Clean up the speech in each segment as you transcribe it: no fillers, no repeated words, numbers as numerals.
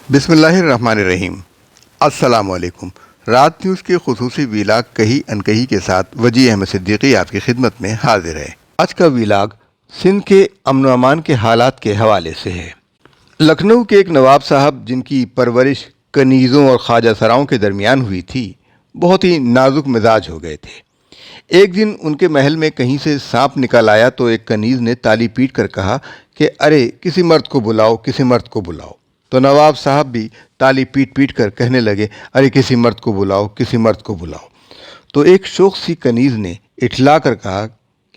بسم اللہ الرحمن الرحیم۔ السلام علیکم۔ رات نیوز کے خصوصی ویلاگ کہی انکہی کے ساتھ وجی احمد صدیقی آپ کی خدمت میں حاضر ہے۔ آج کا ویلاگ سندھ کے امن و امان کے حالات کے حوالے سے ہے۔ لکھنؤ کے ایک نواب صاحب جن کی پرورش کنیزوں اور خواجہ سراؤں کے درمیان ہوئی تھی، بہت ہی نازک مزاج ہو گئے تھے۔ ایک دن ان کے محل میں کہیں سے سانپ نکل آیا تو ایک کنیز نے تالی پیٹ کر کہا کہ ارے کسی مرد کو بلاؤ، کسی مرد کو بلاؤ۔ تو نواب صاحب بھی تالی پیٹ پیٹ کر کہنے لگے ارے کسی مرد کو بلاؤ، کسی مرد کو بلاؤ۔ تو ایک شوخ سی کنیز نے اٹھلا کر کہا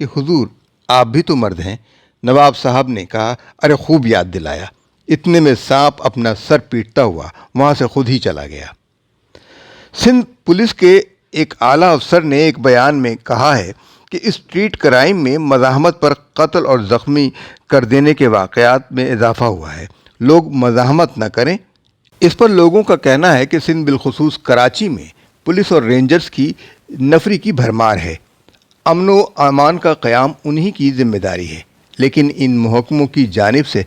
کہ حضور آپ بھی تو مرد ہیں۔ نواب صاحب نے کہا ارے خوب یاد دلایا۔ اتنے میں سانپ اپنا سر پیٹتا ہوا وہاں سے خود ہی چلا گیا۔ سندھ پولیس کے ایک اعلیٰ افسر نے ایک بیان میں کہا ہے کہ اسٹریٹ کرائم میں مزاحمت پر قتل اور زخمی کر دینے کے واقعات میں اضافہ ہوا ہے۔ لوگ مزاحمت نہ کریں۔ اس پر لوگوں کا کہنا ہے کہ سندھ بالخصوص کراچی میں پولیس اور رینجرز کی نفری کی بھرمار ہے۔ امن و امان کا قیام انہی کی ذمہ داری ہے، لیکن ان محکموں کی جانب سے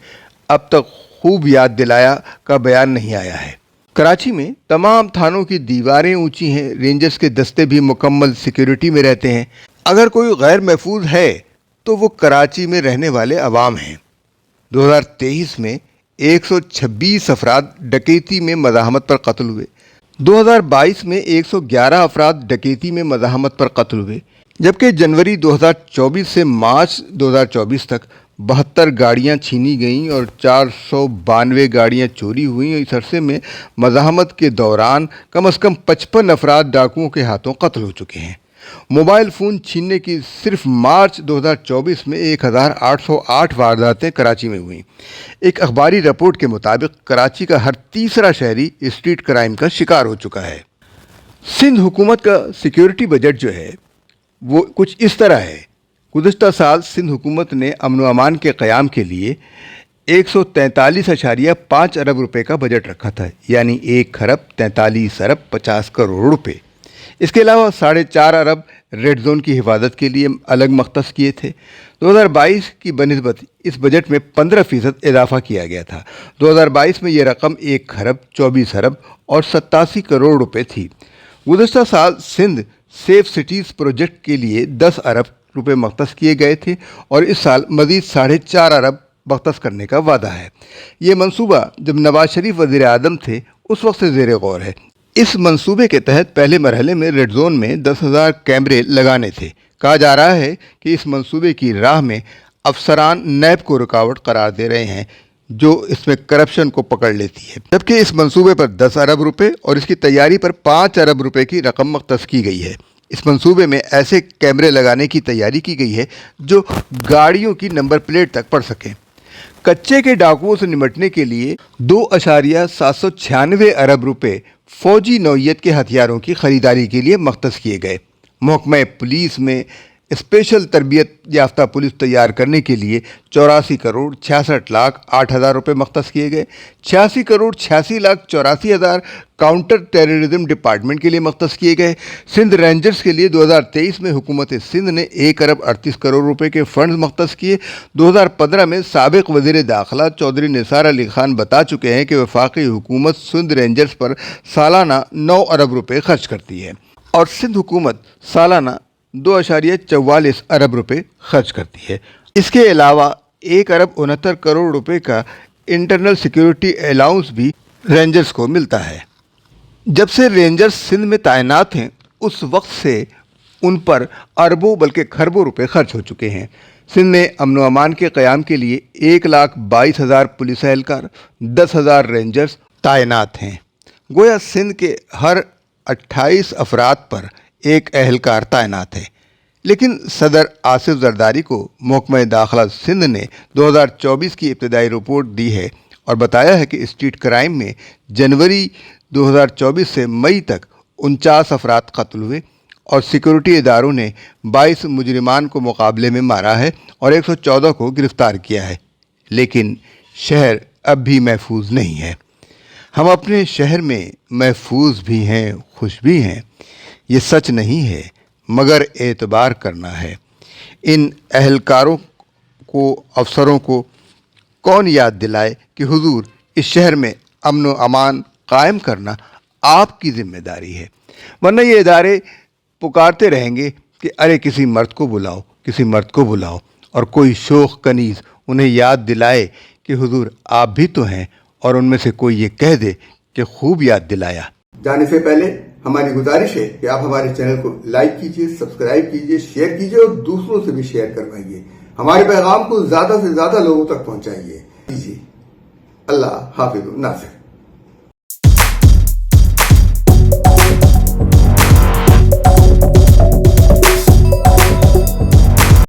اب تک خوب یاد دلایا کا بیان نہیں آیا ہے۔ کراچی میں تمام تھانوں کی دیواریں اونچی ہیں، رینجرز کے دستے بھی مکمل سیکیورٹی میں رہتے ہیں۔ اگر کوئی غیر محفوظ ہے تو وہ کراچی میں رہنے والے عوام ہیں۔ 2023 میں 126 افراد ڈکیتی میں مزاحمت پر قتل ہوئے۔ 2022 میں 111 افراد ڈکیتی میں مزاحمت پر قتل ہوئے، جبکہ جنوری 2024 سے مارچ 2024 تک 72 گاڑیاں چھینی گئیں اور 492 گاڑیاں چوری ہوئیں۔ اس عرصے میں مزاحمت کے دوران کم از کم 55 افراد ڈاکوؤں کے ہاتھوں قتل ہو چکے ہیں۔ موبائل فون چھیننے کی صرف مارچ 2024 میں 1808 وارداتیں کراچی میں ہوئیں۔ ایک اخباری رپورٹ کے مطابق کراچی کا ہر تیسرا شہری اسٹریٹ کرائم کا شکار ہو چکا ہے۔ سندھ حکومت کا سیکیورٹی بجٹ جو ہے وہ کچھ اس طرح ہے۔ گزشتہ سال سندھ حکومت نے امن و امان کے قیام کے لیے 143.5 ارب روپے کا بجٹ رکھا تھا، یعنی 1 ارب 43 ارب 50 کروڑ روپے۔ اس کے علاوہ 4.5 ارب ریڈ زون کی حفاظت کے لیے الگ مختص کیے تھے۔ 2022 کی بنسبت اس بجٹ میں 15% اضافہ کیا گیا تھا۔ 2022 میں یہ رقم 1 ارب 24 ارب اور 87 کروڑ روپے تھی۔ گزشتہ سال سندھ سیف سٹیز پروجیکٹ کے لیے 10 ارب روپے مختص کیے گئے تھے اور اس سال مزید 4.5 ارب مختص کرنے کا وعدہ ہے۔ یہ منصوبہ جب نواز شریف وزیر اعظم تھے اس وقت سے زیر غور ہے۔ اس منصوبے کے تحت پہلے مرحلے میں ریڈ زون میں 10,000 کیمرے لگانے تھے۔ کہا جا رہا ہے کہ اس منصوبے کی راہ میں افسران نیب کو رکاوٹ قرار دے رہے ہیں جو اس میں کرپشن کو پکڑ لیتی ہے، جبکہ اس منصوبے پر 10 ارب روپے اور اس کی تیاری پر 5 ارب روپے کی رقم مختص کی گئی ہے۔ اس منصوبے میں ایسے کیمرے لگانے کی تیاری کی گئی ہے جو گاڑیوں کی نمبر پلیٹ تک پڑھ سکیں۔ کچے کے ڈاکوؤں سے نمٹنے کے لیے 2.796 ارب روپے فوجی نوعیت کے ہتھیاروں کی خریداری کے لیے مختص کیے گئے۔ محکمہ پولیس میں اسپیشل تربیت یافتہ پولیس تیار کرنے کے لیے 84 کروڑ 66 لاکھ 8 ہزار روپے مختص کیے گئے۔ 86 کروڑ 86 لاکھ 84 ہزار کاؤنٹر ٹیررزم ڈپارٹمنٹ کے لیے مختص کیے گئے۔ سندھ رینجرز کے لیے 2023 میں حکومت سندھ نے 1 ارب 38 کروڑ روپے کے فنڈز مختص کیے۔ 2015 میں سابق وزیر داخلہ چودھری نثار علی خان بتا چکے ہیں کہ وفاقی حکومت سندھ رینجرز پر سالانہ 9 ارب روپے خرچ کرتی ہے اور سندھ حکومت سالانہ 2.44 ارب روپے خرچ کرتی ہے۔ اس کے علاوہ 1 ارب 69 کروڑ روپے کا انٹرنل سیکیورٹی الاؤنس بھی رینجرز کو ملتا ہے۔ جب سے رینجرز سندھ میں تعینات ہیں اس وقت سے ان پر اربوں بلکہ کھربوں روپے خرچ ہو چکے ہیں۔ سندھ میں امن و امان کے قیام کے لیے 1,22,000 پولیس اہلکار، 10,000 رینجرز تعینات ہیں۔ گویا سندھ کے ہر 28 افراد پر ایک اہلکار تعینات ہے۔ لیکن صدر آصف زرداری کو محکمہ داخلہ سندھ نے 2024 کی ابتدائی رپورٹ دی ہے اور بتایا ہے کہ اسٹریٹ کرائم میں جنوری 2024 سے مئی تک 49 افراد قتل ہوئے اور سیکورٹی اداروں نے 22 مجرمان کو مقابلے میں مارا ہے اور 114 کو گرفتار کیا ہے۔ لیکن شہر اب بھی محفوظ نہیں ہے۔ ہم اپنے شہر میں محفوظ بھی ہیں، خوش بھی ہیں۔ یہ سچ نہیں ہے مگر اعتبار کرنا ہے۔ ان اہلکاروں کو، افسروں کو کون یاد دلائے کہ حضور اس شہر میں امن و امان قائم کرنا آپ کی ذمہ داری ہے، ورنہ یہ ادارے پکارتے رہیں گے کہ ارے کسی مرد کو بلاؤ، کسی مرد کو بلاؤ، اور کوئی شوخ کنیز انہیں یاد دلائے کہ حضور آپ بھی تو ہیں، اور ان میں سے کوئی یہ کہہ دے کہ خوب یاد دلایا۔ جانے سے پہلے ہماری گزارش ہے کہ آپ ہمارے چینل کو لائک کیجئے، سبسکرائب کیجئے، شیئر کیجئے اور دوسروں سے بھی شیئر کروائیے۔ ہمارے پیغام کو زیادہ سے زیادہ لوگوں تک پہنچائیے۔ اللہ حافظ ناصر۔